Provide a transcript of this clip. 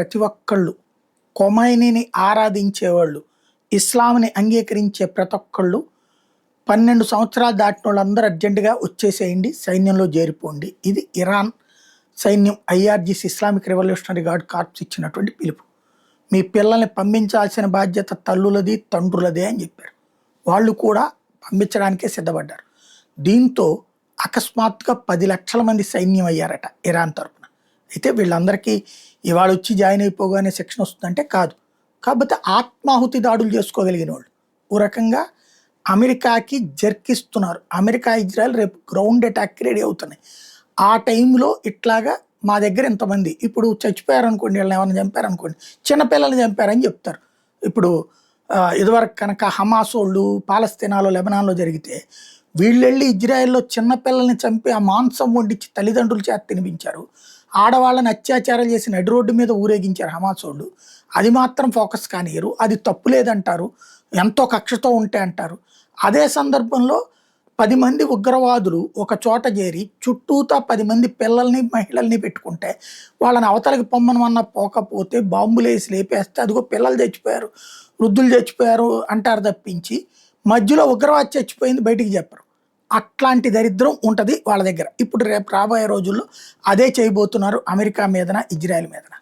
ప్రతి ఒక్కళ్ళు కొమైనీని ఆరాధించేవాళ్ళు, ఇస్లాంని అంగీకరించే ప్రతి ఒక్కళ్ళు 12 సంవత్సరాలు దాటిన వాళ్ళందరూ అర్జెంటుగా వచ్చేసేయండి, సైన్యంలో చేరిపోండి. ఇది ఇరాన్ సైన్యం IRGC Islamic revolutionary guard corps ఇచ్చినటువంటి పిలుపు. మీ పిల్లల్ని పంపించాల్సిన బాధ్యత తల్లులది, తండ్రులదే అని చెప్పారు. వాళ్ళు కూడా పంపించడానికే సిద్ధపడ్డారు. దీంతో అకస్మాత్తుగా 10 లక్షల మంది సైన్యం అయ్యారట ఇరాన్ తరపున. అయితే వీళ్ళందరికీ ఇవాళ వచ్చి జాయిన్ అయిపోగానే శిక్షణ వస్తుందంటే కాదు. కాకపోతే ఆత్మాహుతి దాడులు చేసుకోగలిగిన వాళ్ళు ఓ రకంగా అమెరికాకి జర్కిస్తున్నారు. అమెరికా, ఇజ్రాయెల్ రేపు గ్రౌండ్ అటాక్కి రెడీ అవుతున్నాయి. ఆ టైంలో ఇట్లాగా మా దగ్గర ఇంతమంది ఇప్పుడు చచ్చిపోయారనుకోండి, వీళ్ళని ఏమైనా చంపారనుకోండి, చిన్నపిల్లల్ని చంపారని చెప్తారు. ఇప్పుడు ఇదివరకు కనుక హమాస్ వాళ్ళు పాలస్తీనాలో, లెబనాన్లో జరిగితే వీళ్ళెళ్ళి ఇజ్రాయెల్లో చిన్నపిల్లల్ని చంపి ఆ మాంసం వండించి తల్లిదండ్రుల చేత తినిపించారు. ఆడవాళ్ళని అత్యాచారాలు చేసి నడి రోడ్డు మీద ఊరేగించారు హమాస్ వాళ్ళు. అది మాత్రం ఫోకస్ కానియరు. అది తప్పు లేదంటారు, ఎంతో కక్షతో ఉంటే అంటారు. అదే సందర్భంలో 10 మంది ఉగ్రవాదులు ఒక చోట చేరి చుట్టూతా 10 మంది పిల్లల్ని, మహిళల్ని పెట్టుకుంటే వాళ్ళని అవతలకి పొమ్మనమన్నా పోకపోతే బాంబులేసి లేపేస్తే అదిగో పిల్లలు చచ్చిపోయారు, వృద్ధులు చచ్చిపోయారు అంటారు తప్పించి మధ్యలో ఉగ్రవాది చచ్చిపోయింది బయటికి చెప్పరు. అట్లాంటి దరిద్రం ఉంటుంది వాళ్ళ దగ్గర. ఇప్పుడు రేపు రాబోయే రోజుల్లో అదే చేయబోతున్నారు అమెరికా మీదన, ఇజ్రాయెల్ మీదన.